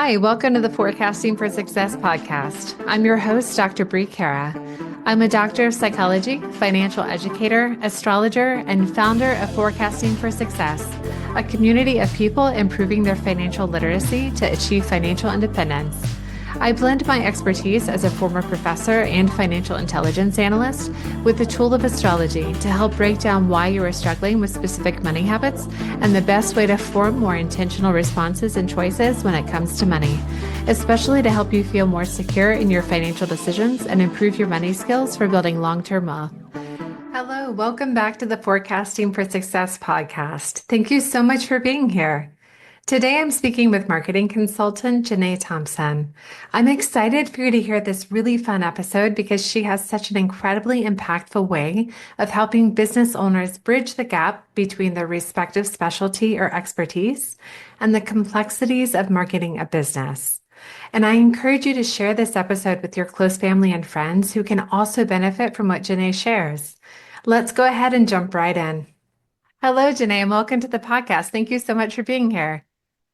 Hi, welcome to the Forecasting for Success podcast. I'm your host, Dr. Brie. I'm a doctor of psychology, financial educator, astrologer, and founder of Forecasting for Success, a community of people improving their financial literacy to achieve financial independence. I blend my expertise as a former professor and financial intelligence analyst with the tool of astrology to help break down why you are struggling with specific money habits and the best way to form more intentional responses and choices when it comes to money, especially to help you feel more secure in your financial decisions and improve your money skills for building long-term wealth. Hello, welcome back to the Forecasting for Success podcast. Thank you so much for being here. Today, I'm speaking with marketing consultant Jenae Thompson. I'm excited for you to hear this really fun episode because she has such an incredibly impactful way of helping business owners bridge the gap between their respective specialty or expertise and the complexities of marketing a business. And I encourage you to share this episode with your close family and friends who can also benefit from what Jenae shares. Let's go ahead and jump right in. Hello, Jenae, and welcome to the podcast. Thank you so much for being here.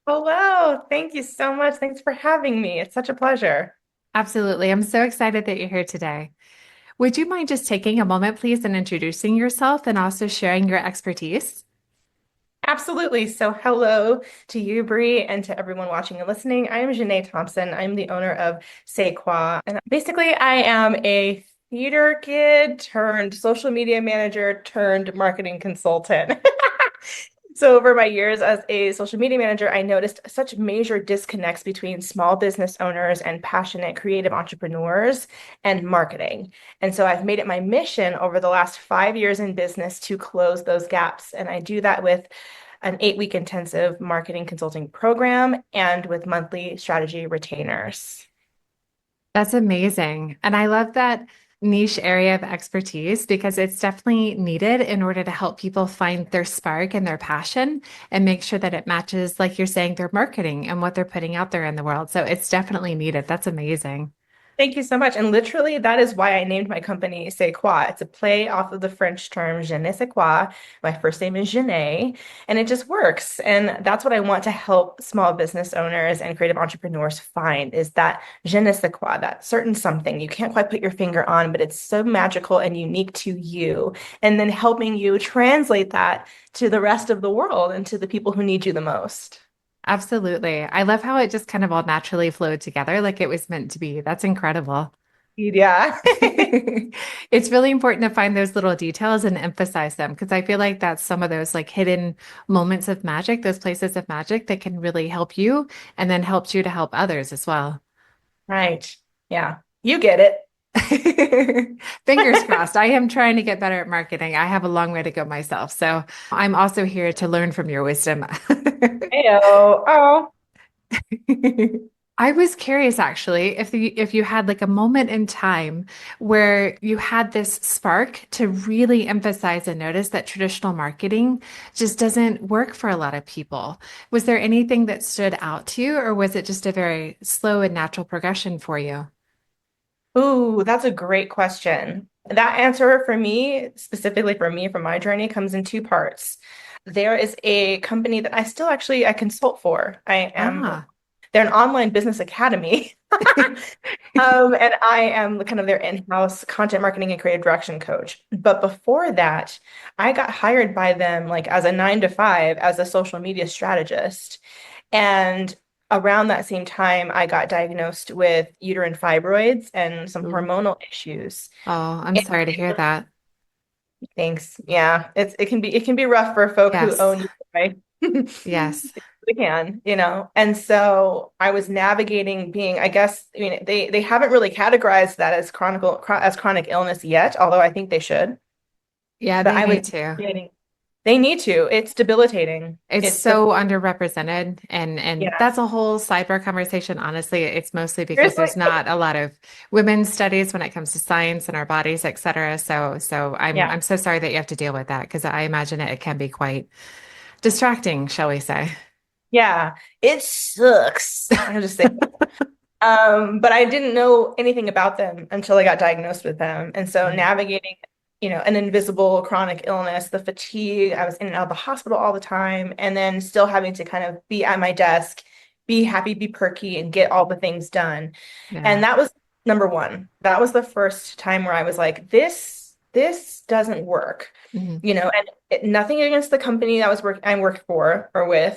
Hello, thank you so much. Thanks for having me. It's such a pleasure. Absolutely. I'm so excited that you're here today. Would you mind just taking a moment, please, and introducing yourself and also sharing your expertise? Absolutely. So, hello to you, Brie, and to everyone watching and listening. I am Jenae Thompson. I'm the owner of Say-quoi. And basically, I am a theater kid turned social media manager turned marketing consultant. So over my years as a social media manager, I noticed such major disconnects between small business owners and passionate creative entrepreneurs and marketing. And so I've made it my mission over the last 5 years in business to close those gaps. And I do that with an 8-week intensive marketing consulting program and with monthly strategy retainers. That's amazing. And I love that niche area of expertise because it's definitely needed in order to help people find their spark and their passion and make sure that it matches, like you're saying, their marketing and what they're putting out there in the world. So it's definitely needed. That's amazing. Thank you so much. And literally, that is why I named my company C'est-quoi. It's a play off of the French term jenae-sais-quoi. My first name is Jenae, and it just works. And that's what I want to help small business owners and creative entrepreneurs find is that jenae-sais-quoi, that certain something you can't quite put your finger on, but it's so magical and unique to you. And then helping you translate that to the rest of the world and to the people who need you the most. Absolutely. I love how it just kind of all naturally flowed together like it was meant to be. That's incredible. Yeah. It's really important to find those little details and emphasize them because I feel like that's some of those like hidden moments of magic, those places of magic that can really help you and then helps you to help others as well. Right. Yeah. You get it. Fingers crossed. I am trying to get better at marketing. I have a long way to go myself. So I'm also here to learn from your wisdom. Heyo. Oh. I was curious actually if you had like a moment in time where you had this spark to really emphasize and notice that traditional marketing just doesn't work for a lot of people. Was there anything that stood out to you, or was it just a very slow and natural progression for you? Ooh, that's a great question. That answer for me, specifically for me, from my journey, comes in two parts. There is a company that I consult for. Ah, They're an online business academy. And I am kind of their in-house content marketing and creative direction coach. But before that, I got hired by them like as a 9 to 5 as a social media strategist. And around that same time, I got diagnosed with uterine fibroids and some ooh. hormonal issues. Oh, I'm And sorry to hear that. thanks. Yeah, it can be rough for folk who Yes, own you, right? yes. They can, you know. And so I was navigating being, I guess, I mean, they haven't really categorized that as as chronic illness yet, although I think they should. Yeah, But they I was need to. navigating. They need to. It's debilitating. It's It's so debilitating. underrepresented and Yeah. that's a whole sidebar conversation. Honestly, it's mostly because Seriously. there's not a lot of women's studies when it comes to science and our bodies, et cetera. So Yeah. I'm so sorry that you have to deal with that because I imagine it can be quite distracting, shall we say. Yeah. It sucks. I'll just say. But I didn't know anything about them until I got diagnosed with them. And so Right. navigating, an invisible chronic illness, the fatigue, I was in and out of the hospital all the time, and then still having to kind of be at my desk, be happy, be perky, and get all the things done. Yeah. And that was number one. That was the first time where I was like, this doesn't work, Mhm. and nothing against the company that I worked for or with,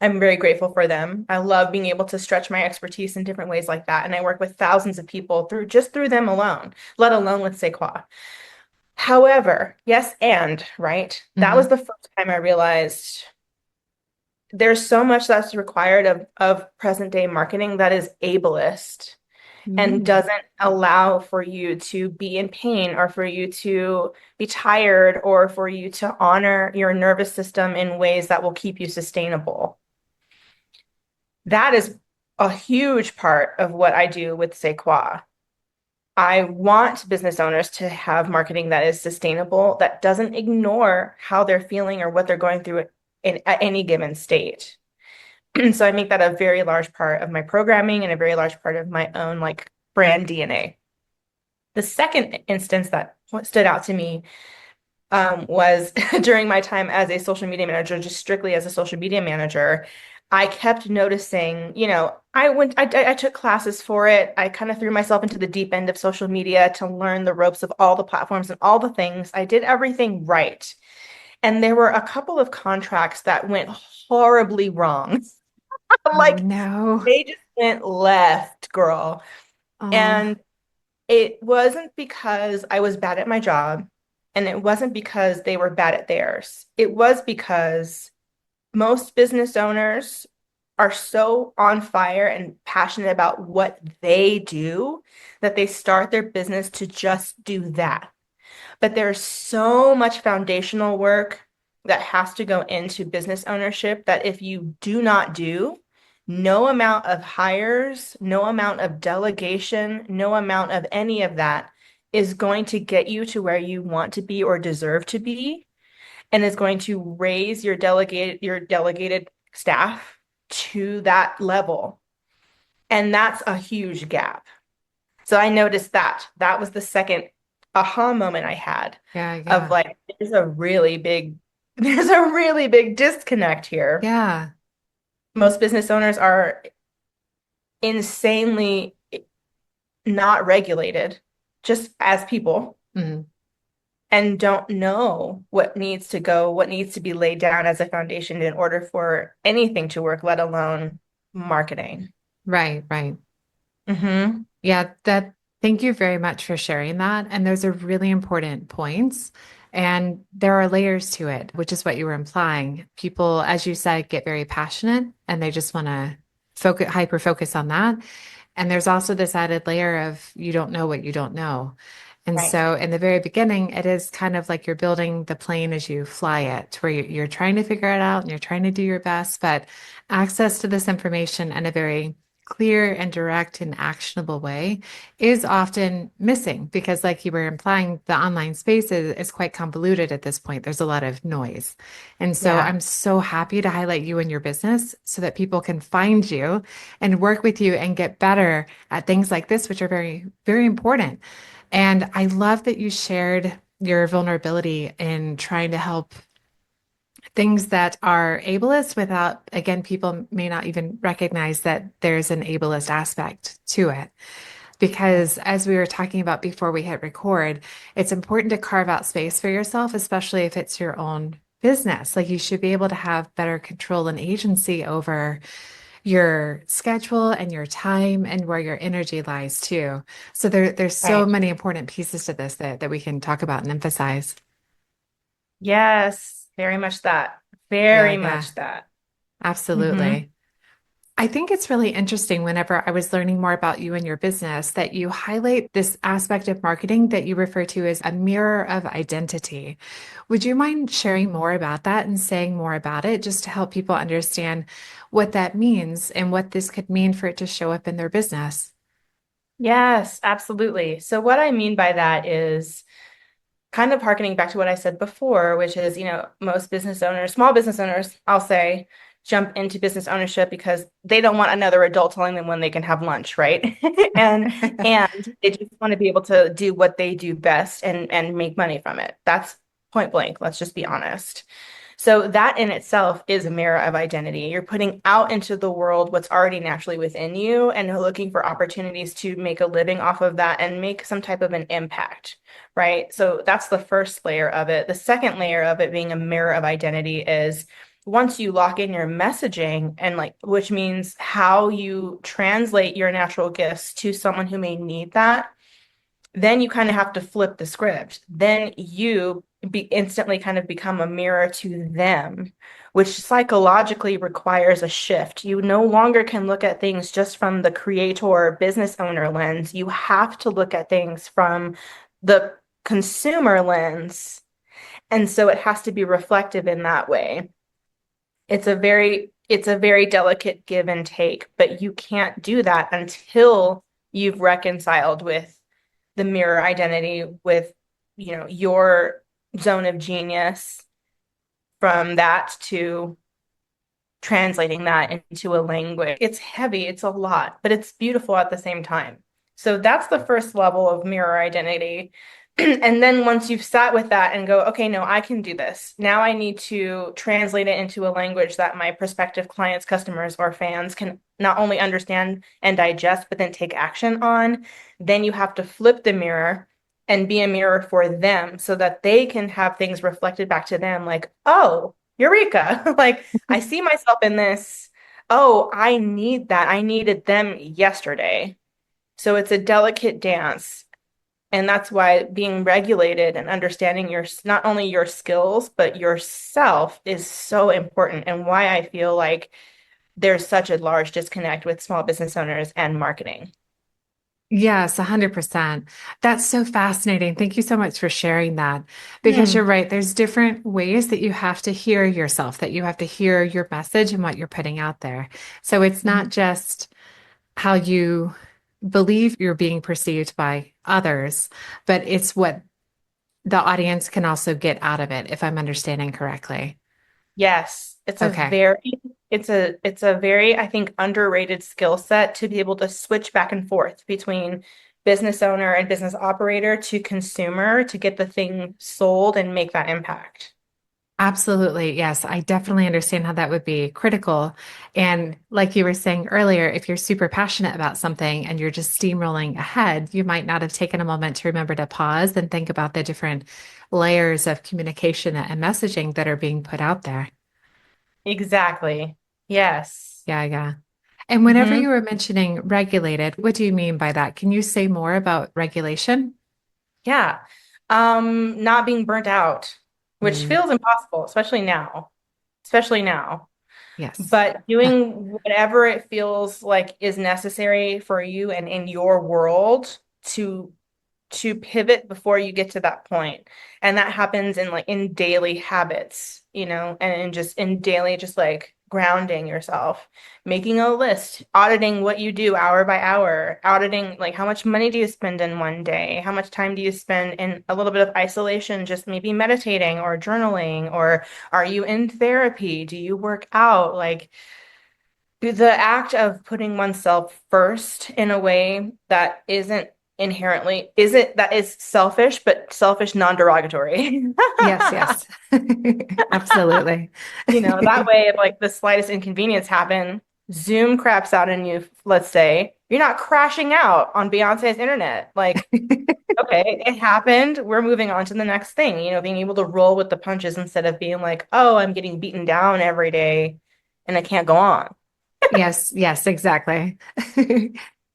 I'm very grateful for them. I love being able to stretch my expertise in different ways like that. And I work with thousands of people through them alone, let alone with Sequoia. However, yes, and right, that was Mhm. the first time I realized there's so much that's required of present day marketing that is ableist and Mm. doesn't allow for you to be in pain or for you to be tired or for you to honor your nervous system in ways that will keep you sustainable. That is a huge part of what I do with Sequoia. I want business owners to have marketing that is sustainable, that doesn't ignore how they're feeling or what they're going through at any given state. So I make that a very large part of my programming and a very large part of my own like brand DNA. The second instance that stood out to me was during my time as a social media manager, just strictly as a social media manager. I kept noticing, I took classes for it. I kind of threw myself into the deep end of social media to learn the ropes of all the platforms and all the things. I did everything right. And there were a couple of contracts that went horribly wrong. Oh Like no. they just went left, girl. Oh. And it wasn't because I was bad at my job, and it wasn't because they were bad at theirs. It was because most business owners are so on fire and passionate about what they do that they start their business to just do that. But there's so much foundational work that has to go into business ownership that if you do not do, no amount of hires, no amount of delegation, no amount of any of that is going to get you to where you want to be or deserve to be, and is going to raise your delegated staff to that level. And that's a huge gap. So I noticed that. That was the second aha moment I had Yeah, of yeah. like, there's a really big disconnect here. Yeah. Most business owners are insanely not regulated just as people Mhm. and don't know what needs to go, what needs to be laid down as a foundation in order for anything to work, let alone marketing. Right, right. Hmm. Yeah, thank you very much for sharing that. And those are really important points. And there are layers to it, which is what you were implying. People, as you said, get very passionate and they just want to hyper focus on that. And there's also this added layer of you don't know what you don't know. And Right. so in the very beginning, it is kind of like you're building the plane as you fly it, where you're trying to figure it out and you're trying to do your best, but access to this information in a very clear and direct and actionable way is often missing because, like you were implying, the online space is quite convoluted at this point. There's a lot of noise. And so Yeah. I'm so happy to highlight you in your business so that people can find you and work with you and get better at things like this, which are very, very important. And I love that you shared your vulnerability in trying to help things that are ableist without, again, people may not even recognize that there's an ableist aspect to it. Right. Because as we were talking about before we hit record, it's important to carve out space for yourself, especially if it's your own business. Like you should be able to have better control and agency over your schedule and your time and where your energy lies too. So there's so Right. many important pieces to this that we can talk about and emphasize. Yes, very much that. Yeah, Very yeah, much that. Hmm. absolutely. I think it's really interesting whenever I was learning more about you and your business that you highlight this aspect of marketing that you refer to as a mirror of identity. Would you mind sharing more about that and saying more about it just to help people understand what that means and what this could mean for it to show up in their business? Yes, absolutely. So what I mean by that is kind of harkening back to what I said before, which is, most business owners, small business owners, I'll say, jump into business ownership because they don't want another adult telling them when they can have lunch, right? And they just want to be able to do what they do best and make money from it. That's point blank. Let's just be honest. So that in itself is a mirror of identity. You're putting out into the world what's already naturally within you and looking for opportunities to make a living off of that and make some type of an impact, right? So that's the first layer of it. The second layer of it being a mirror of identity is once you lock in your messaging and like, which means how you translate your natural gifts to someone who may need that, then you kind of have to flip the script. Then you be instantly kind of become a mirror to them, which psychologically requires a shift. You no longer can look at things just from the creator business owner lens. You have to look at things from the consumer lens. And so it has to be reflective in that way. It's a very delicate give and take, but you can't do that until you've reconciled with the mirror identity with, your zone of genius from that to translating that into a language. It's heavy, it's a lot, but it's beautiful at the same time. So that's the first level of mirror identity. And then once you've sat with that and go, okay, no, I can do this. Now I need to translate it into a language that my prospective clients, customers, or fans can not only understand and digest, but then take action on. Then you have to flip the mirror and be a mirror for them so that they can have things reflected back to them like, oh, Eureka. Like, I see myself in this. Oh, I need that. I needed them yesterday. So it's a delicate dance. And that's why being regulated and understanding your not only your skills, but yourself is so important, and why I feel like there's such a large disconnect with small business owners and marketing. Yes, 100%. That's so fascinating. Thank you so much for sharing that because you're Hmm. right. There's different ways that you have to hear yourself, that you have to hear your message and what you're putting out there. So it's not just how you believe you're being perceived by others, but it's what the audience can also get out of it, if I'm understanding correctly. Yes, Okay. it's a very, I think, underrated skill set to be able to switch back and forth between business owner and business operator to consumer to get the thing sold and make that impact. Absolutely. Yes, I definitely understand how that would be critical. And like you were saying earlier, if you're super passionate about something and you're just steamrolling ahead, you might not have taken a moment to remember to pause and think about the different layers of communication and messaging that are being put out there. Exactly. Yes. Yeah, yeah. And whenever Hmm. you were mentioning regulated, what do you mean by that? Can you say more about regulation? Yeah. Not being burnt out, which Mm, feels impossible, especially now. Especially now. yes. But doing whatever it feels like is necessary for you and in your world to pivot before you get to that point. And that happens in like in daily habits, and in just in daily just like grounding yourself, making a list, auditing what you do hour by hour, auditing like how much money do you spend in one day? How much time do you spend in a little bit of isolation, just maybe meditating or journaling, or are you in therapy? Do you work out? Like the act of putting oneself first in a way that isn't that is selfish, but selfish non-derogatory. Yes, yes. Absolutely. That way if like the slightest inconvenience happen, Zoom craps out on you, let's say, you're not crashing out on Beyonce's internet. Like, okay, it happened. We're moving on to the next thing, being able to roll with the punches instead of being like, oh, I'm getting beaten down every day and I can't go on. Yes, yes, exactly.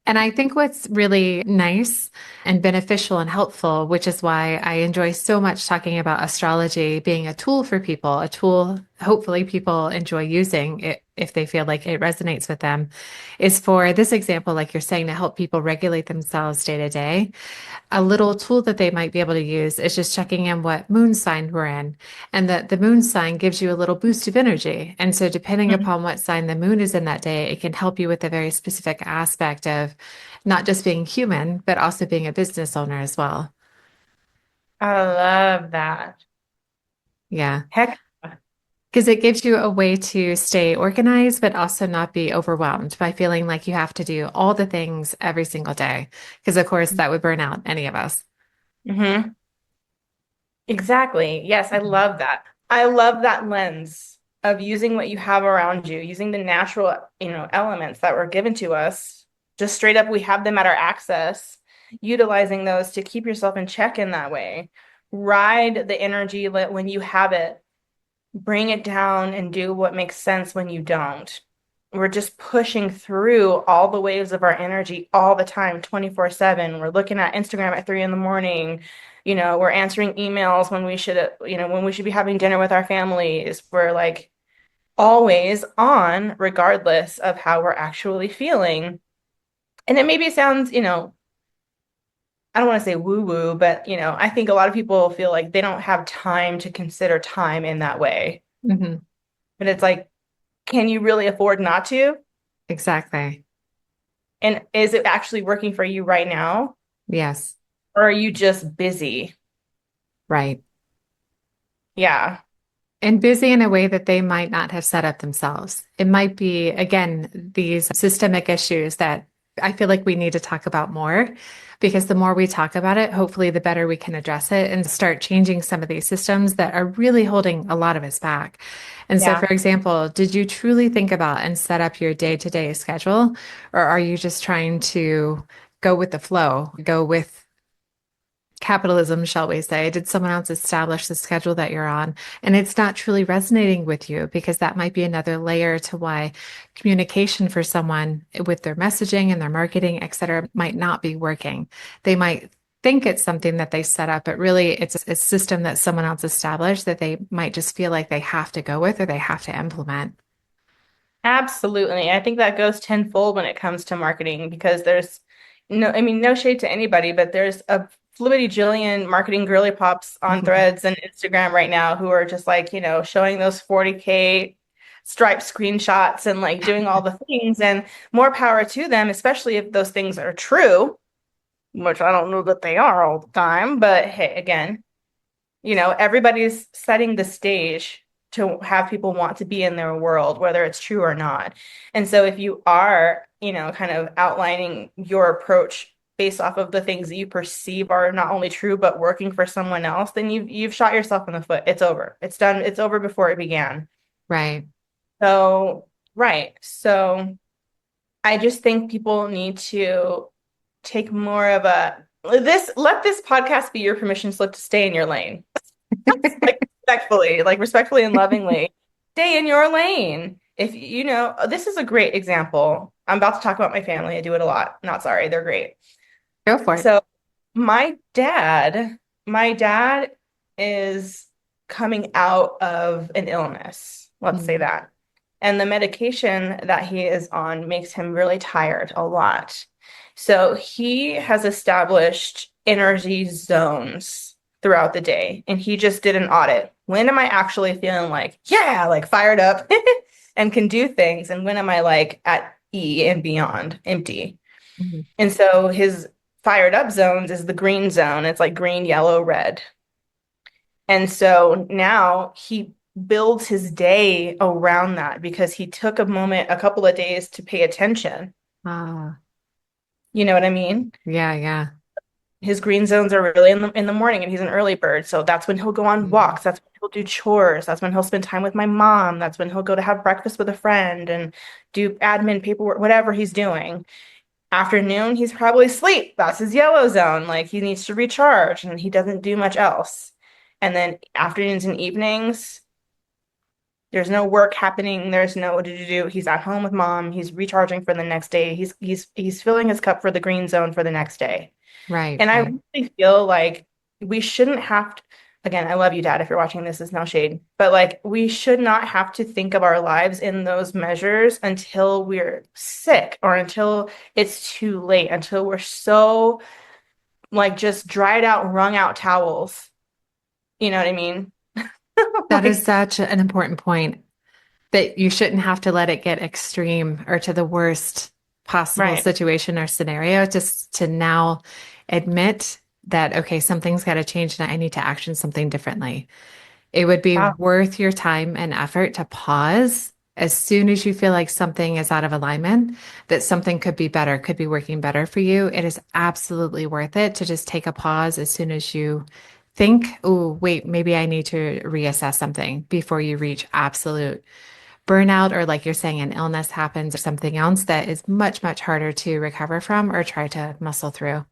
And I think what's really nice and beneficial and helpful, which is why I enjoy so much talking about astrology being a tool for people, a tool hopefully people enjoy using it if they feel like it resonates with them, is for this example, like you're saying, to help people regulate themselves day to day. A little tool that they might be able to use is just checking in what moon sign we're in. And that the moon sign gives you a little boost of energy. And so, depending Mhm. upon what sign the moon is in that day, it can help you with a very specific aspect of not just being human, but also being a business owner as well. I love that. Yeah. Heck, Because it gives you a way to stay organized, but also not be overwhelmed by feeling like you have to do all the things every single day. Because, of course, that would burn out any of us. hmm. Exactly. Yes, I love that. I love that lens of using what you have around you, using the natural, elements that were given to us. Just straight up, we have them at our access, utilizing those to keep yourself in check in that way. Ride the energy when you have it, bring it down and do what makes sense when you don't. We're just pushing through all the waves of our energy all the time, 24/7. We're looking at Instagram at 3 in the morning. We're answering emails when we should be having dinner with our families. We're like always on, regardless of how we're actually feeling. And it maybe sounds, I don't want to say woo-woo, but I think a lot of people feel like they don't have time to consider time in that way. Mhm. But it's like, can you really afford not to? Exactly. And is it actually working for you right now? Yes. Or are you just busy? Right. Yeah. And busy in a way that they might not have set up themselves. It might be, again, these systemic issues that I feel like we need to talk about more because the more we talk about it, hopefully the better we can address it and start changing some of these systems that are really holding a lot of us back. And so, for Yeah. example, did you truly think about and set up your day-to-day schedule, or are you just trying to go with the flow, go with capitalism, shall we say? Did someone else establish the schedule that you're on? And it's not truly resonating with you because that might be another layer to why communication for someone with their messaging and their marketing, et cetera, might not be working. They might think it's something that they set up, but really it's a system that someone else established that they might just feel like they have to go with or they have to implement. Absolutely. I think that goes tenfold when it comes to marketing because no shade to anybody, but there's a flippity jillion marketing girly pops on threads and Instagram right now who are just like, showing those 40K striped screenshots and like doing all the things and more power to them, especially if those things are true, which I don't know that they are all the time. But hey, again, everybody's setting the stage to have people want to be in their world, whether it's true or not. And so if you are, kind of outlining your approach based off of the things that you perceive are not only true but working for someone else, then you've shot yourself in the foot. It's over. It's done. It's over before it began. Right. So, right. So I just think people need to take more of let this podcast be your permission slip to stay in your lane. Like respectfully and lovingly, stay in your lane. If this is a great example. I'm about to talk about my family. I do it a lot. Not sorry, they're great. Go for it. So my dad is coming out of an illness, let's say Mhm. that. And the medication that he is on makes him really tired a lot. So he has established energy zones throughout the day. And he just did an audit. When am I actually feeling like, yeah, like fired up and can do things? And when am I like at E and beyond, empty? Mhm. And so his fired up zones is the green zone. It's like green, yellow, red. And so now he builds his day around that because he took a couple of days to pay attention. Ah, You know what I mean? yeah, yeah. His green zones are really in the morning and he's an early bird. So that's when he'll go on Mhm. walks. That's when he'll do chores. That's when he'll spend time with my mom. That's when he'll go to have breakfast with a friend and do admin paperwork, whatever he's doing. Afternoon, he's probably asleep. That's his yellow zone. Like he needs to recharge and he doesn't do much else. And then afternoons and evenings, there's no work happening. There's no do. He's at home with mom. He's recharging for the next day. He's filling his cup for the green zone for the next day. Right, And I right. really feel like we shouldn't have to, again, I love you, Dad, if you're watching this, is no shade, but like we should not have to think of our lives in those measures until we're sick or until it's too late, until we're so like just dried out, wrung out towels. You know what I mean? That is Like, such an important point that you shouldn't have to let it get extreme or to the worst possible right. situation or scenario just to now admit that, okay, something's got to change and I need to action something differently. It would be Wow. worth your time and effort to pause as soon as you feel like something is out of alignment, that something could be better, could be working better for you. It is absolutely worth it to just take a pause as soon as you think, oh, wait, maybe I need to reassess something before you reach absolute burnout, or like you're saying, an illness happens or something else that is much, much harder to recover from or try to muscle through.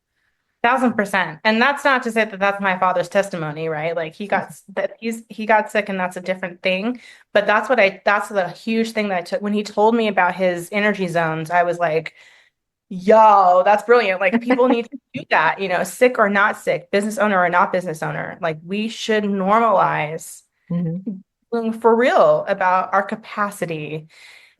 1000%. And that's not to say that that's my father's testimony, right? Like he got sick and that's a different thing. But that's the huge thing that I took when he told me about his energy zones. I was like, yo, that's brilliant. Like people need to do that, sick or not sick, business owner or not business owner. Like we should normalize Mhm. being for real about our capacity.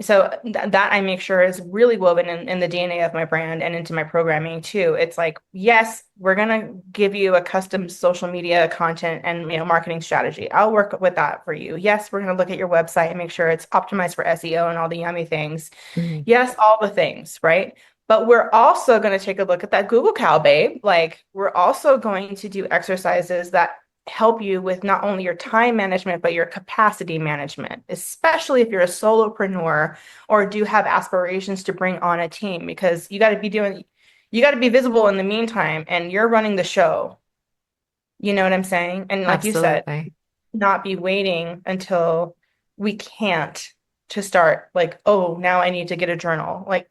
So that I make sure is really woven in the DNA of my brand and into my programming too. It's like, yes, we're gonna give you a custom social media content and marketing strategy. I'll work with that for you. Yes, we're gonna look at your website and make sure it's optimized for SEO and all the yummy things. Mhm. Yes, all the things, right? But we're also going to take a look at that Google Cow, babe. Like, we're also going to do exercises that help you with not only your time management, but your capacity management, especially if you're a solopreneur or do have aspirations to bring on a team, because you got to be visible in the meantime, and you're running the show. You know what I'm saying? And like you said, Absolutely. not be waiting until we can't to start, like, oh, now I need to get a journal. Like,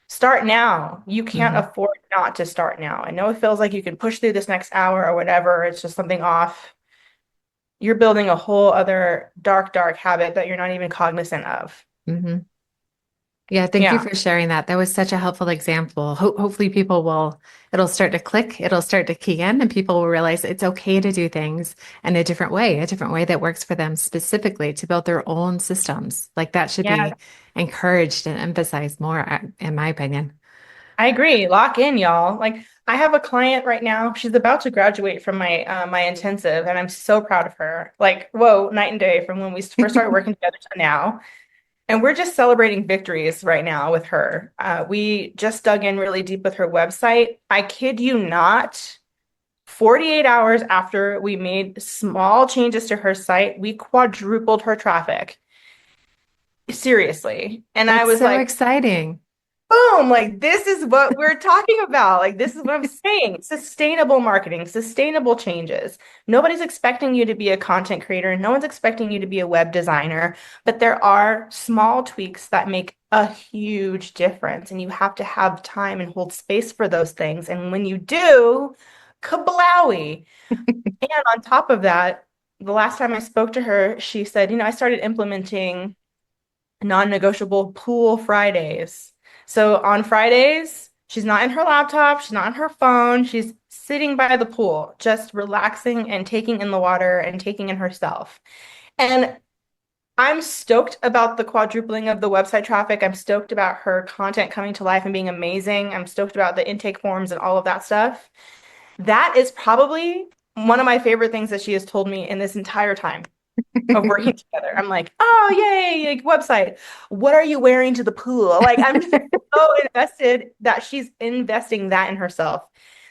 start now. You can't Mhm. afford not to start now. I know it feels like you can push through this next hour or whatever. It's just something off. You're building a whole other dark, dark habit that you're not even cognizant of. Mhm. Yeah, thank you Yeah. for sharing that. That was such a helpful example. Hopefully it'll start to click, it'll start to key in, and people will realize it's okay to do things in a different way that works for them specifically to build their own systems. Like that should Yeah, be encouraged and emphasized more, in my opinion. I agree. Lock in, y'all. Like I have a client right now. She's about to graduate from my intensive, and I'm so proud of her. Like, whoa, night and day from when we first started working together to now. And we're just celebrating victories right now with her. We just dug in really deep with her website. I kid you not, 48 hours after we made small changes to her site, we quadrupled her traffic. Seriously. And I That's was so like, exciting. boom, like this is what we're talking about. Like this is what I'm saying. Sustainable marketing, sustainable changes. Nobody's expecting you to be a content creator. No one's expecting you to be a web designer, but there are small tweaks that make a huge difference. And you have to have time and hold space for those things. And when you do, kablowy. And on top of that, the last time I spoke to her, she said, I started implementing non-negotiable pool Fridays. So on Fridays, she's not in her laptop, she's not on her phone, she's sitting by the pool, just relaxing and taking in the water and taking in herself. And I'm stoked about the quadrupling of the website traffic. I'm stoked about her content coming to life and being amazing. I'm stoked about the intake forms and all of that stuff. That is probably one of my favorite things that she has told me in this entire time of working together. I'm like, oh, yay, like website. What are you wearing to the pool? Like, I'm just so invested that she's investing that in herself.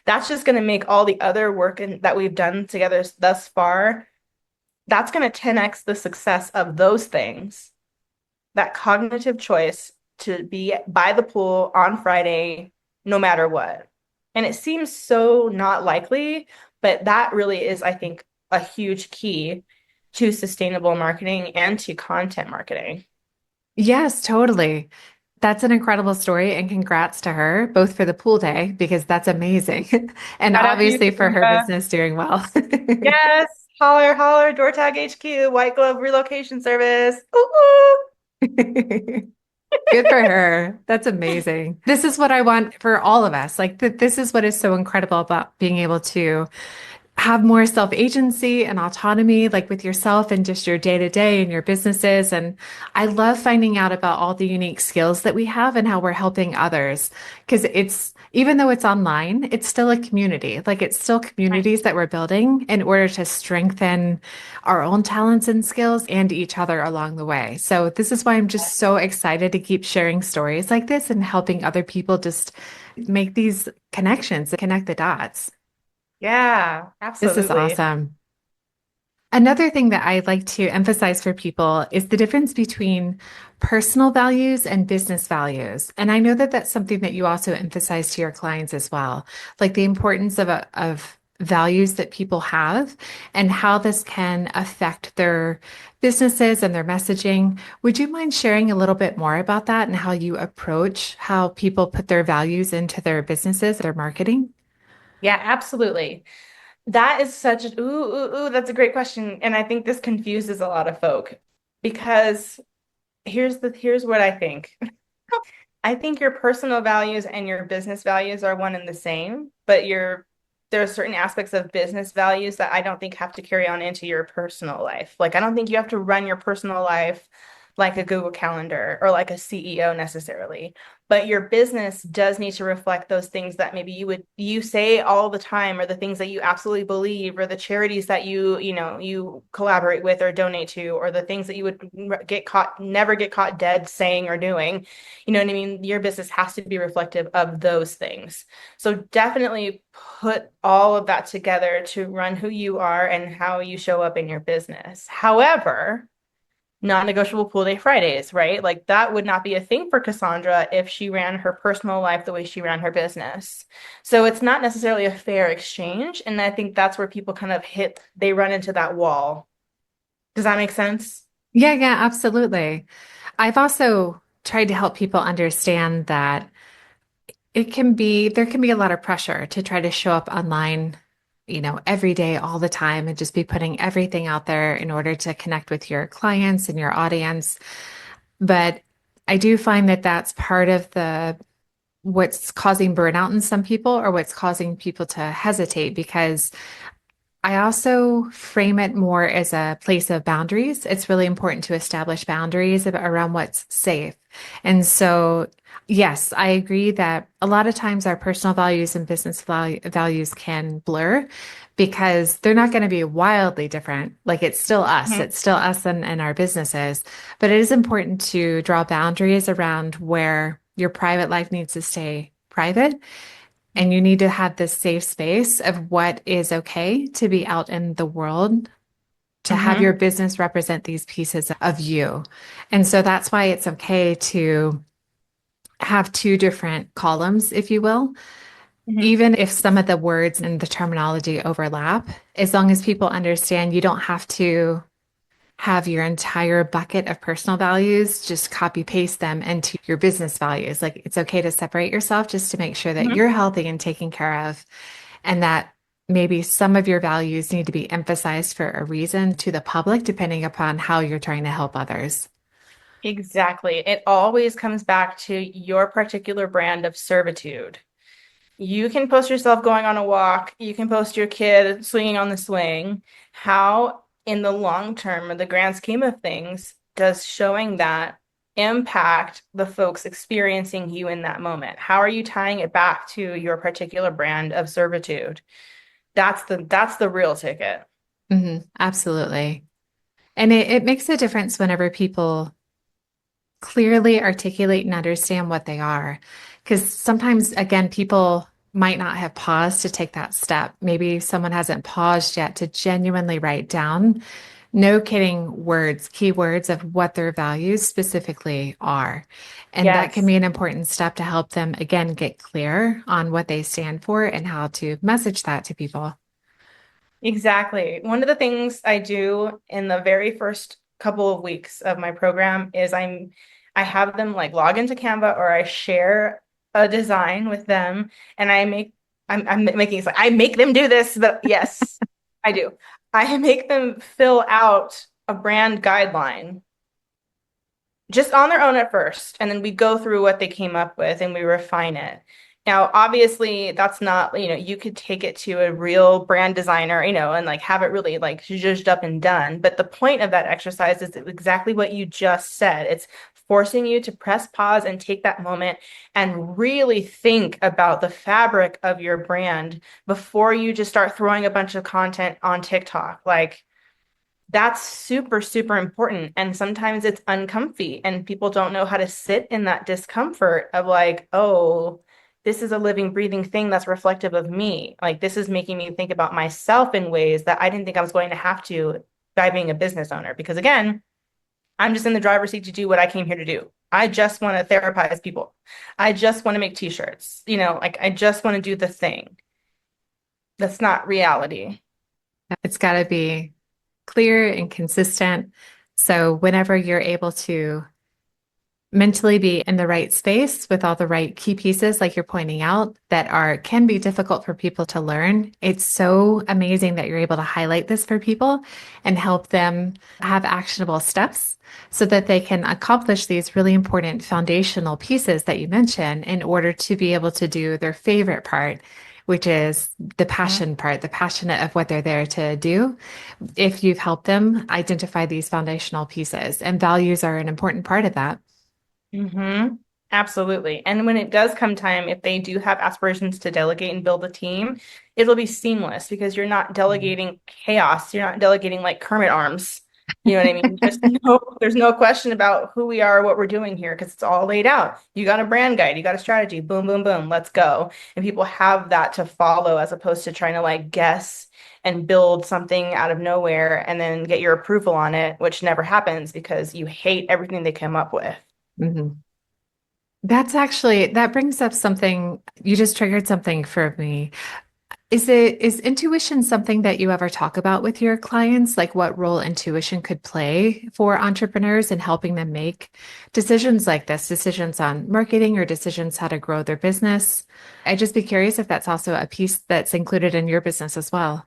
That's just going to make all the other work that we've done together thus far, that's going to 10x the success of those things. That cognitive choice to be by the pool on Friday, no matter what. And it seems so not likely, but that really is, I think, a huge key to sustainable marketing and to content marketing. Yes, totally. That's an incredible story, and congrats to her, both for the pool day, because that's amazing, and Shout out to you, obviously for her Cassandra. business doing well. Yes, holler, holler, Door Tag HQ, White Glove Relocation Service. Ooh, Good for her. That's amazing. This is what I want for all of us. Like, this is what is so incredible about being able to have more self-agency and autonomy, like with yourself and just your day to day and your businesses. And I love finding out about all the unique skills that we have and how we're helping others. Because even though it's online, it's still a community. Like it's still ooh. communities that we're building in order to strengthen our own talents and skills and each other along the way. So this is why I'm just so excited to keep sharing stories like this and helping other people just make these connections and connect the dots. Yeah, This is absolutely. awesome. Another thing that I like to emphasize for people is the difference between personal values and business values. And I know that that's something that you also emphasize to your clients as well, like the importance of values that people have and how this can affect their businesses and their messaging. Would you mind sharing a little bit more about that and how you approach how people put their values into their businesses, their marketing? Yeah, absolutely. That is such a, that's a great question. And I think this confuses a lot of folk because here's what I think. I think your personal values and your business values are one and the same, but there are certain aspects of business values that I don't think have to carry on into your personal life. Like I don't think you have to run your personal life like a Google Calendar or like a CEO necessarily. But your business does need to reflect those things that maybe you say all the time, or the things that you absolutely believe, or the charities that you collaborate with or donate to, or the things that you would never get caught dead saying or doing. You know what I mean? Your business has to be reflective of those things. So definitely put all of that together to run who you are and how you show up in your business. However, non-negotiable pool day Fridays, right? Like that would not be a thing for Cassandra if she ran her personal life the way she ran her business. So it's not necessarily a fair exchange. And I think that's where people kind of they run into that wall. Does that make sense? Yeah, yeah, absolutely. I've also tried to help people understand that there can be a lot of pressure to try to show up online, every day, all the time, and just be putting everything out there in order to connect with your clients and your audience. But I do find that that's part of what's causing burnout in some people or what's causing people to hesitate because I also frame it more as a place of boundaries. It's really important to establish boundaries around what's safe. And so, yes, I agree that a lot of times our personal values and values can blur because they're not going to be wildly different. Like Mhm. it's still us and our businesses. But it is important to draw boundaries around where your private life needs to stay private and you need to have this safe space of what is okay to be out in the world, to have your Mhm. business represent these pieces of you. And so that's why it's okay to have two different columns, if you will, Mhm. even if some of the words and the terminology overlap, as long as people understand you don't have to have your entire bucket of personal values, just copy paste them into your business values. Like it's okay to separate yourself just to make sure that Mhm. you're healthy and taken care of, and that maybe some of your values need to be emphasized for a reason to the public, depending upon how you're trying to help others. Exactly. It always comes back to your particular brand of servitude. You can post yourself going on a walk. You can post your kid swinging on the swing. How, in the long term or the grand scheme of things, does showing that impact the folks experiencing you in that moment? How are you tying it back to your particular brand of servitude? That's the real ticket. Absolutely. And it makes a difference whenever people clearly articulate and understand what they are. Because sometimes, again, people might not have paused to take that step. Maybe someone hasn't paused yet to genuinely write down, no kidding, keywords of what their values specifically are. And that can Yes. be an important step to help them, again, get clear on what they stand for and how to message that to people. Exactly. One of the things I do in the very first couple of weeks of my program is I have them like log into Canva, or I share a design with them, and I'm making it like I make them do this, but yes, I do. I make them fill out a brand guideline just on their own at first, and then we go through what they came up with and we refine it. Now, obviously, that's not, you could take it to a real brand designer, and like have it really like zhuzhed up and done. But the point of that exercise is exactly what you just said. It's forcing you to press pause and take that moment and really think about the fabric of your brand before you just start throwing a bunch of content on TikTok. Like, that's super, super important. And sometimes it's uncomfy, and people don't know how to sit in that discomfort of like, oh, this is a living, breathing thing that's reflective of me. Like, this is making me think about myself in ways that I didn't think I was going to have to by being a business owner. Because again, I'm just in the driver's seat to do what I came here to do. I just want to therapize people. I just want to make t-shirts, like I just want to do the thing. That's not reality. It's got to be clear and consistent. So whenever you're able to mentally be in the right space with all the right key pieces, like you're pointing out, that are can be difficult for people to learn. It's so amazing that you're able to highlight this for people and help them have actionable steps so that they can accomplish these really important foundational pieces that you mentioned in order to be able to do their favorite part, which is the passion part, the passionate of what they're there to do. If you've helped them identify these foundational pieces, and values are an important part of that. Mm-hmm. Absolutely. And when it does come time, if they do have aspirations to delegate and build a team, it'll be seamless because you're not delegating chaos. You're not delegating like Kermit arms. You know what I mean? There's no question about who we are, what we're doing here, because it's all laid out. You got a brand guide, you got a strategy, boom, boom, boom, let's go. And people have that to follow as opposed to trying to like guess and build something out of nowhere and then get your approval on it, which never happens because you hate everything they come up with. Mhm. That brings up something, you just triggered something for me. Is intuition something that you ever talk about with your clients? Like what role intuition could play for entrepreneurs in helping them make decisions like this, decisions on marketing or decisions how to grow their business? I'd just be curious if that's also a piece that's included in your business as well.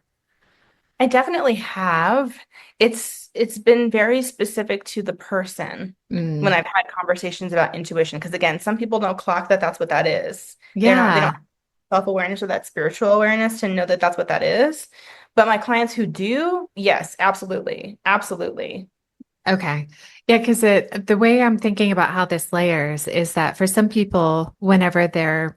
I definitely have. It's been very specific to the person when Mm, I've had conversations about intuition. Because again, some people don't clock that that's what that is. They don't yeah. have self-awareness or that spiritual awareness to know that that's what that is. But my clients who do, yes, absolutely. Absolutely. Okay. Yeah, because the way I'm thinking about how this layers is that for some people, whenever they're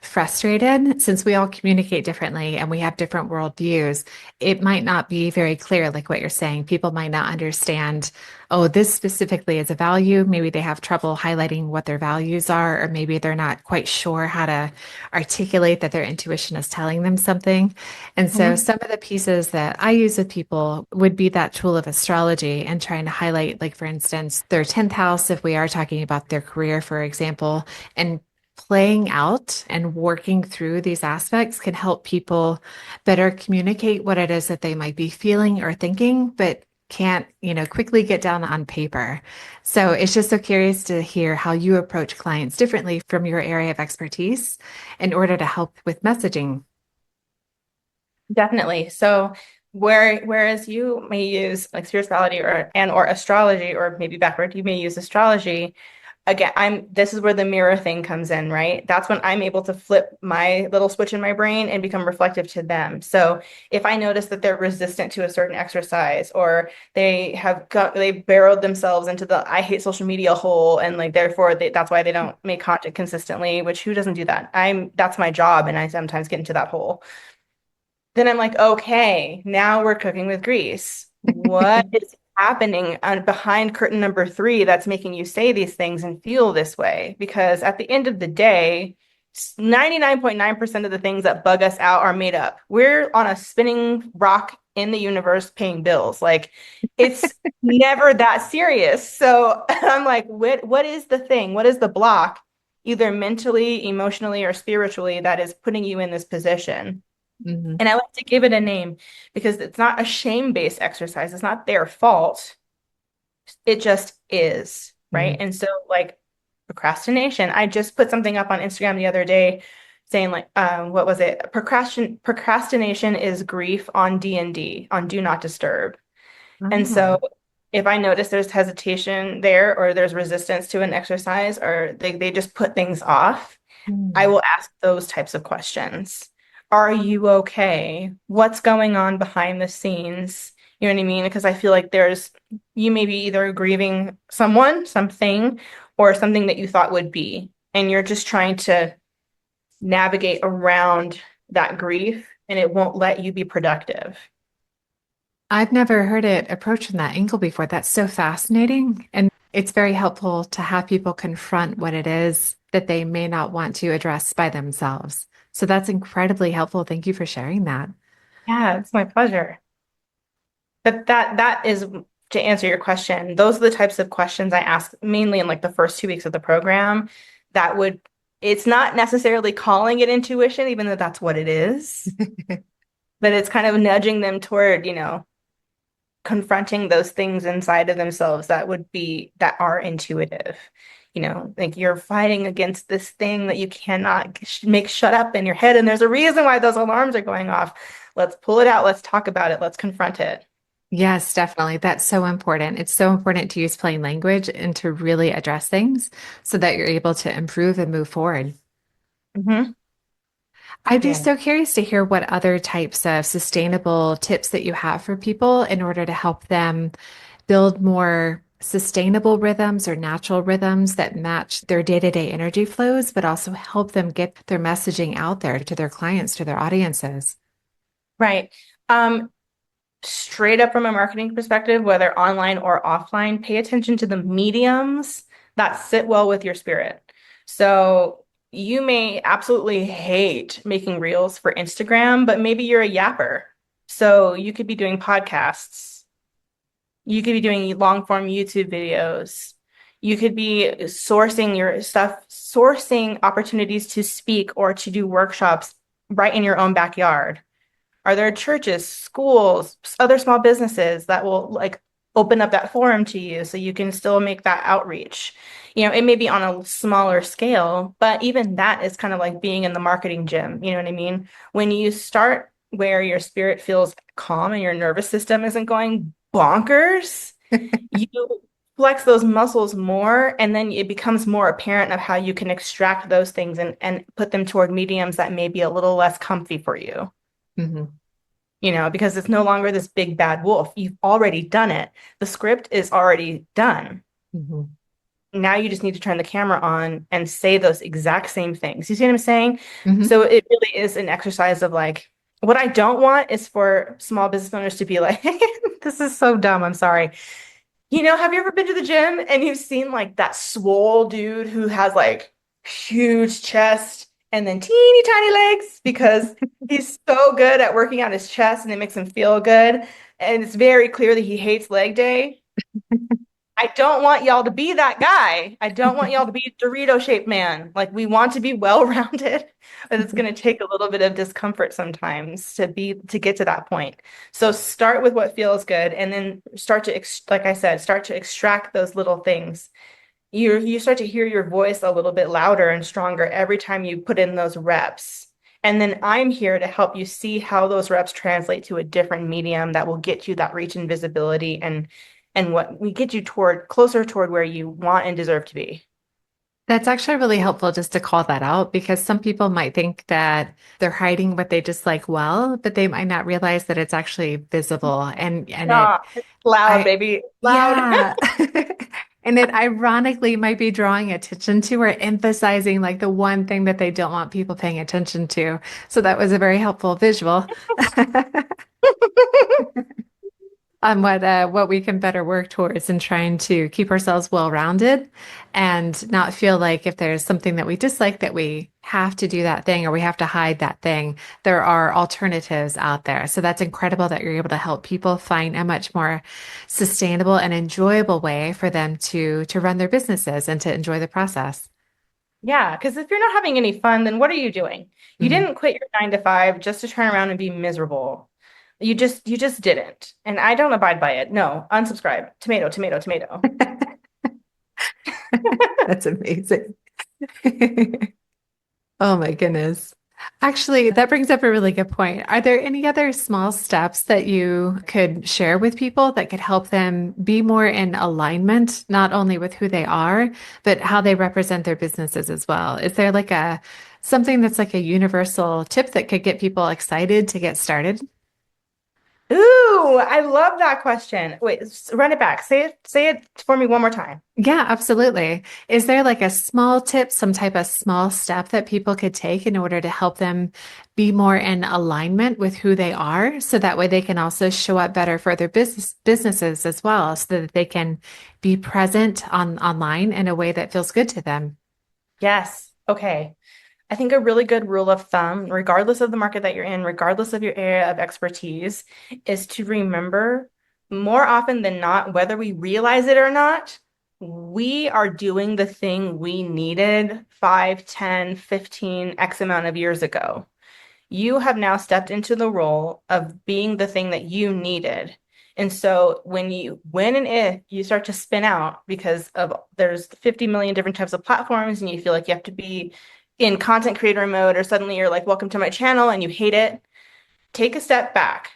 frustrated, since we all communicate differently and we have different worldviews, it might not be very clear, like what you're saying. People might not understand, oh, this specifically is a value. Maybe they have trouble highlighting what their values are, or maybe they're not quite sure how to articulate that their intuition is telling them something. And so Mhm. some of the pieces that I use with people would be that tool of astrology and trying to highlight, like, for instance, their 10th house, if we are talking about their career, for example, and playing out and working through these aspects can help people better communicate what it is that they might be feeling or thinking, but can't, quickly get down on paper. So it's just so curious to hear how you approach clients differently from your area of expertise in order to help with messaging. Definitely. So whereas you may use like spirituality or astrology, or maybe backward, you may use astrology. Again, this is where the mirror thing comes in, right? That's when I'm able to flip my little switch in my brain and become reflective to them. So if I notice that they're resistant to a certain exercise, or they barreled themselves into the I hate social media hole, and like therefore that's why they don't make content consistently, which who doesn't do that? That's my job, and I sometimes get into that hole. Then I'm like, okay, now we're cooking with grease. What is happening behind curtain number three that's making you say these things and feel this way? Because at the end of the day, 99.9% of the things that bug us out are made up. We're on a spinning rock in the universe paying bills. Like it's never that serious. So I'm like, what is the thing? What is the block, either mentally, emotionally, or spiritually, that is putting you in this position? Mhm. And I like to give it a name because it's not a shame-based exercise. It's not their fault. It just is, right? Mhm. And so, like procrastination, I just put something up on Instagram the other day saying like, what was it? Procrastination is grief on D&D, on Do Not Disturb. And Oh. so if I notice there's hesitation there, or there's resistance to an exercise, or they just put things off, I Hmm. will ask those types of questions. Are you okay? What's going on behind the scenes? You know what I mean? Because I feel like you may be either grieving someone, something, or something that you thought would be. And you're just trying to navigate around that grief, and it won't let you be productive. I've never heard it approached from that angle before. That's so fascinating. And it's very helpful to have people confront what it is that they may not want to address by themselves. So that's incredibly helpful. Thank you for sharing that. Yeah, it's my pleasure. But that is to answer your question. Those are the types of questions I ask mainly in like the first 2 weeks of the program. That would, it's not necessarily calling it intuition, even though that's what it is. but it's kind of nudging them toward, confronting those things inside of themselves that are intuitive. Like you're fighting against this thing that you cannot make shut up in your head, and there's a reason why those alarms are going off. Let's pull it out. Let's talk about it. Let's confront it. Yes, definitely. That's so important. It's so important to use plain language and to really address things so that you're able to improve and move forward. Hmm. I'd be Yeah. so curious to hear what other types of sustainable tips that you have for people in order to help them build more sustainable rhythms or natural rhythms that match their day-to-day energy flows, but also help them get their messaging out there to their clients, to their audiences. Right. Um, Straight up from a marketing perspective, whether online or offline, pay attention to the mediums that sit well with your spirit. So you may absolutely hate making reels for Instagram, but maybe you're a yapper. So you could be doing podcasts. You could be doing long form YouTube videos. You could be sourcing your stuff, sourcing opportunities to speak or to do workshops right in your own backyard. Are there churches, schools, other small businesses that will like open up that forum to you so you can still make that outreach? It may be on a smaller scale, but even that is kind of like being in the marketing gym. You know what I mean? When you start where your spirit feels calm and your nervous system isn't going bonkers, you flex those muscles more, and then it becomes more apparent of how you can extract those things and put them toward mediums that may be a little less comfy for you. Mhm, Because it's no longer this big bad wolf. You've already done it. The script is already done. mhm, Now you just need to turn the camera on and say those exact same things. You see what I'm saying? mhm. So it really is an exercise of like, what I don't want is for small business owners to be like, this is so dumb. I'm sorry. Have you ever been to the gym and you've seen like that swole dude who has like huge chest and then teeny tiny legs because he's so good at working out his chest and it makes him feel good. And it's very clear that he hates leg day. I don't want y'all to be that guy. I don't want y'all to be Dorito shaped man. Like we want to be well-rounded, but it's going to take a little bit of discomfort sometimes to get to that point. So start with what feels good and then start to like I said, start to extract those little things. You start to hear your voice a little bit louder and stronger every time you put in those reps. And then I'm here to help you see how those reps translate to a different medium that will get you that reach and visibility and what we get you closer toward where you want and deserve to be. That's actually really helpful just to call that out because some people might think that they're hiding what they dislike well, but they might not realize that it's actually visible and it Yeah, it's loud, I baby. Loud. yeah. And it ironically might be drawing attention to or emphasizing like the one thing that they don't want people paying attention to. So that was a very helpful visual. On what we can better work towards in trying to keep ourselves well-rounded and not feel like if there's something that we dislike that we have to do that thing or we have to hide that thing. There are alternatives out there. So that's incredible that you're able to help people find a much more sustainable and enjoyable way for them to run their businesses and to enjoy the process. Yeah, because if you're not having any fun, then what are you doing? You Mhm. didn't quit your 9 to 5 just to turn around and be miserable. You just didn't. And I don't abide by it. No, unsubscribe. Tomato, tomato, tomato. That's amazing. Oh my goodness. Actually, that brings up a really good point. Are there any other small steps that you could share with people that could help them be more in alignment, not only with who they are, but how they represent their businesses as well? Is there like a something that's like a universal tip that could get people excited to get started? Ooh, I love that question. Wait, run it back. Say it for me one more time. Yeah, absolutely. Is there like a small tip, some type of small step that people could take in order to help them be more in alignment with who they are, so that way they can also show up better for their businesses as well, so that they can be present online in a way that feels good to them? Yes. Okay. I think a really good rule of thumb, regardless of the market that you're in, regardless of your area of expertise, is to remember more often than not, whether we realize it or not, we are doing the thing we needed 5, 10, 15, X amount of years ago. you have now stepped into the role of being the thing that you needed. And so when and if you start to spin out because of there's 50 million different types of platforms and you feel like you have to be in content creator mode, or suddenly you're like, welcome to my channel and you hate it, take a step back.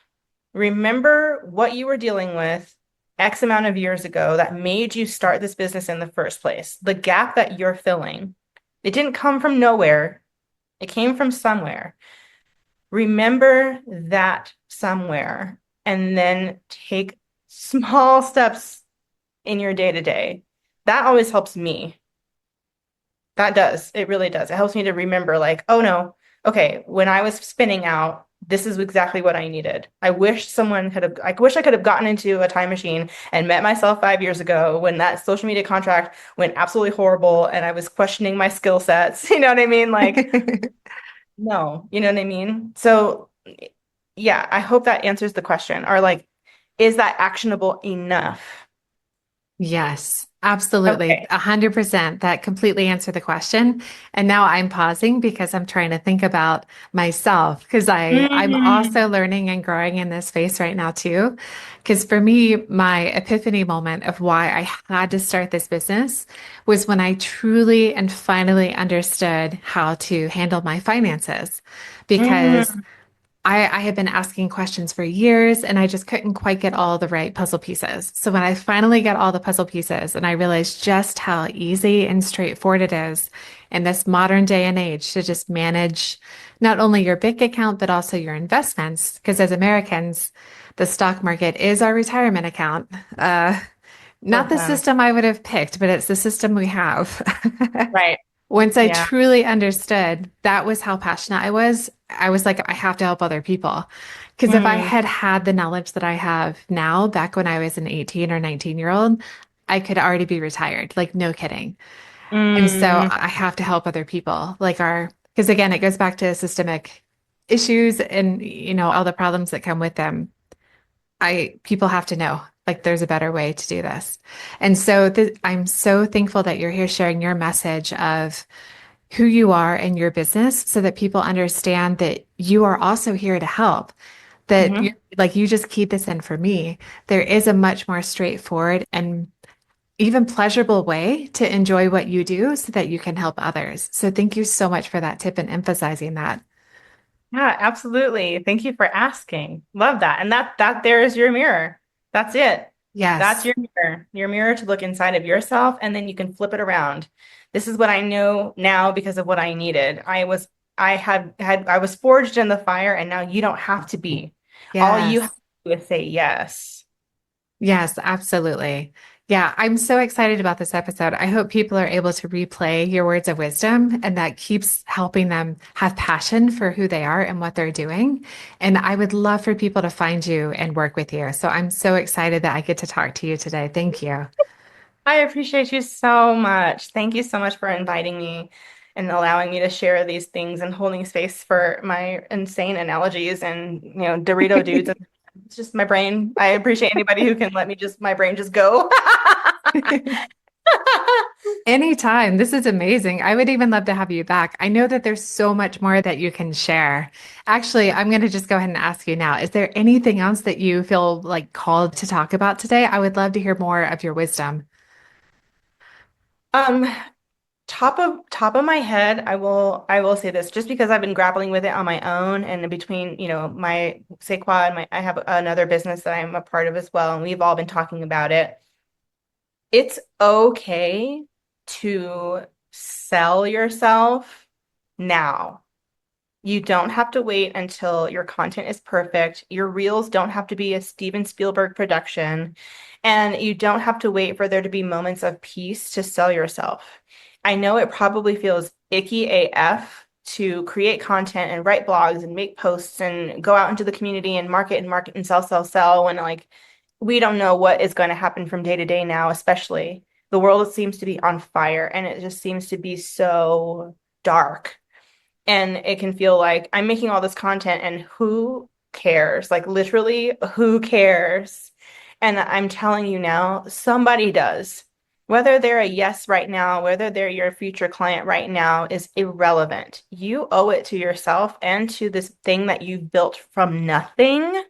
Remember what you were dealing with X amount of years ago that made you start this business in the first place. The gap that you're filling, it didn't come from nowhere. It came from somewhere. Remember that somewhere and then take small steps in your day to day. That always helps me. That does. It really does. It helps me to remember, like, oh no, okay, when I was spinning out, this is exactly what I needed. I wish I could have gotten into a time machine and met myself 5 years ago when that social media contract went absolutely horrible and I was questioning my skill sets. You know what I mean? Like, no, you know what I mean? So, yeah, I hope that answers the question. Or like, is that actionable enough? Yes, absolutely. Okay. 100%. That completely answered the question. And now I'm pausing because I'm trying to think about myself because I'm also Mm. learning and growing in this space right now too. Because for me, my epiphany moment of why I had to start this business was when I truly and finally understood how to handle my finances. Because Mm. I had been asking questions for years and I just couldn't quite get all the right puzzle pieces. So when I finally got all the puzzle pieces and I realized just how easy and straightforward it is in this modern day and age to just manage not only your bank account, but also your investments. Because as Americans, the stock market is our retirement account. Not the Listen. system I would have picked, but it's the system we have. Right. Once I Yeah. truly understood, that was how passionate I was. I was like, I have to help other people. Because if I Mm. had had the knowledge that I have now, back when I was an 18 or 19-year-old, I could already be retired. Like, no kidding. And so Mm. I have to help other people. Because again, it goes back to systemic issues and, all the problems that come with them. People have to know, like, there's a better way to do this. And so I'm so thankful that you're here sharing your message of who you are and your business so that people understand that you are also here to help. That you Hmm. like you just keep this in for me. There is a much more straightforward and even pleasurable way to enjoy what you do so that you can help others. So thank you so much for that tip and emphasizing that. Yeah, absolutely. Thank you for asking. Love that. And that there is your mirror. That's it. That's Yes. your mirror to look inside of yourself, and then you can flip it around. This is what I know now because of what I needed. I was forged in the fire, and now you don't have to be. All you have Yes. to do is say yes. Yes, absolutely. Yeah, I'm so excited about this episode. I hope people are able to replay your words of wisdom and that keeps helping them have passion for who they are and what they're doing. And I would love for people to find you and work with you. So I'm so excited that I get to talk to you today. Thank you. I appreciate you so much. Thank you so much for inviting me and allowing me to share these things and holding space for my insane analogies and, Dorito dudes. It's just my brain. I appreciate anybody who can let me my brain just go. Anytime. This is amazing. I would even love to have you back. I know that there's so much more that you can share. Actually, I'm going to just go ahead and ask you now. Is there anything else that you feel like called to talk about today? I would love to hear more of your wisdom. Um, top of my head, I will say this just because I've been grappling with it on my own and in between, my Sequoia and I have another business that I'm a part of as well, and we've all been talking about it. It's okay to sell yourself now. You don't have to wait until your content is perfect. Your reels don't have to be a Steven Spielberg production. And you don't have to wait for there to be moments of peace to sell yourself. I know it probably feels icky AF to create content and write blogs and make posts and go out into the community and market and sell, sell, sell when like we don't know what is going to happen from day to day now, especially. The world seems to be on fire and it just seems to be so dark. And it can feel like I'm making all this content and who cares? Like literally, who cares? And I'm telling you now, somebody does. Whether they're a yes right now, whether they're your future client right now is irrelevant. You owe it to yourself and to this thing that you've built from nothing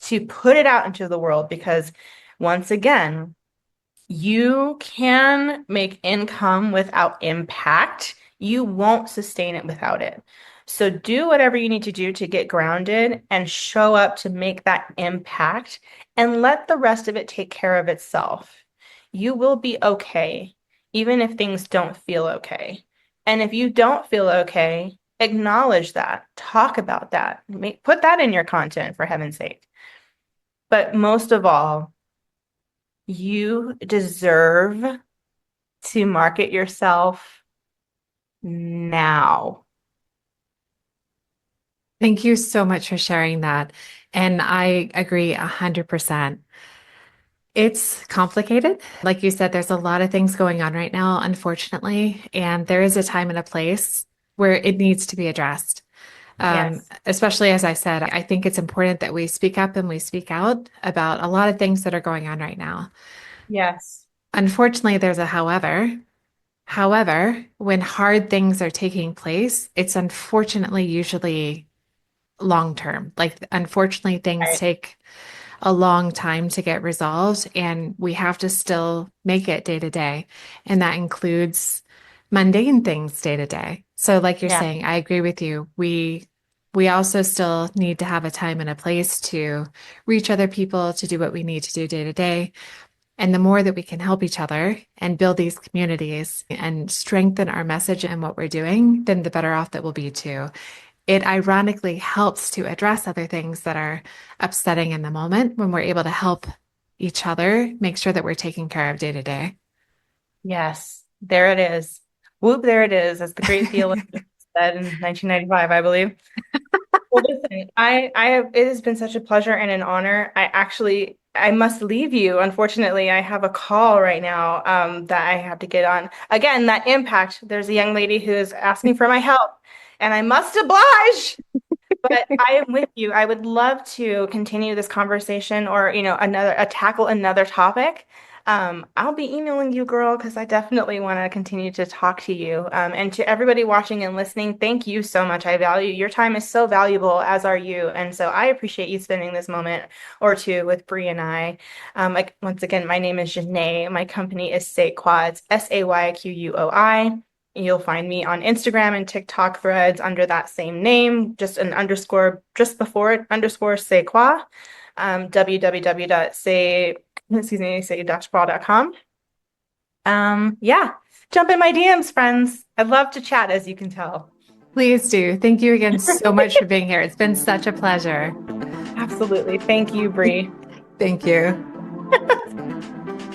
to put it out into the world because once again, you can make income without impact. You won't sustain it without it. So do whatever you need to do to get grounded and show up to make that impact and let the rest of it take care of itself. You will be okay, even if things don't feel okay. And if you don't feel okay, acknowledge that, talk about that, put that in your content for heaven's sake. But most of all, you deserve to market yourself now. Thank you so much for sharing that. And I agree 100%. It's complicated. Like you said, there's a lot of things going on right now, unfortunately, and there is a time and a place where it needs to be addressed. Yes. Especially as I said, I think it's important that we speak up and we speak out about a lot of things that are going on right now. Yes. Unfortunately, there's a however. However, when hard things are taking place, it's unfortunately usually long term. Like, unfortunately, things Right. take a long time to get resolved, and we have to still make it day to day. And that includes mundane things day to day. So, like you're Yeah. saying, I agree with you. We also still need to have a time and a place to reach other people, to do what we need to do day to day. And the more that we can help each other and build these communities and strengthen our message and what we're doing, then the better off that we'll be too. It ironically helps to address other things that are upsetting in the moment when we're able to help each other make sure that we're taking care of day to day. Yes. There it is. Whoop, there it is, as the great theologian said in 1995, I believe. Well, listen, it has been such a pleasure and an honor. I must leave you. Unfortunately, I have a call right now, that I have to get on. Again, that impact. There's a young lady who is asking for my help, and I must oblige. But I am with you. I would love to continue this conversation or, tackle another topic. I'll be emailing you, girl, because I definitely want to continue to talk to you. And to everybody watching and listening, thank you so much. I value your time is so valuable, as are you. And so I appreciate you spending this moment or two with Brie and I. Once again, my name is Jenae. My company is Sais-quoi. It's Sayquoi. You'll find me on Instagram and TikTok threads under that same name, just an underscore just before it, underscore Sais-quoi, say-quoi.com. Yeah, jump in my DMs, friends. I'd love to chat, as you can tell. Please do. Thank you again so much for being here. It's been such a pleasure. Absolutely. Thank you, Brie. Thank you.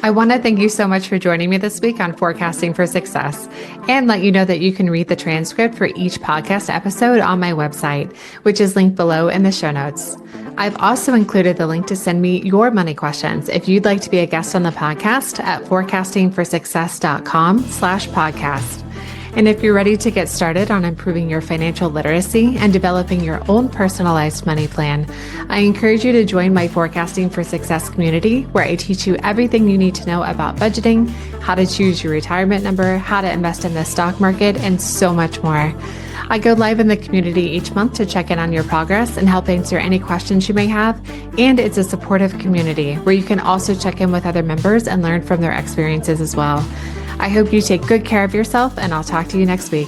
I want to thank you so much for joining me this week on Forecasting for Success and let you know that you can read the transcript for each podcast episode on my website, which is linked below in the show notes. I've also included the link to send me your money questions if you'd like to be a guest on the podcast at forecastingforsuccess.com/podcast. And if you're ready to get started on improving your financial literacy and developing your own personalized money plan, I encourage you to join my Forecasting for Success community, where I teach you everything you need to know about budgeting, how to choose your retirement number, how to invest in the stock market, and so much more. I go live in the community each month to check in on your progress and help answer any questions you may have. And it's a supportive community where you can also check in with other members and learn from their experiences as well. I hope you take good care of yourself, and I'll talk to you next week.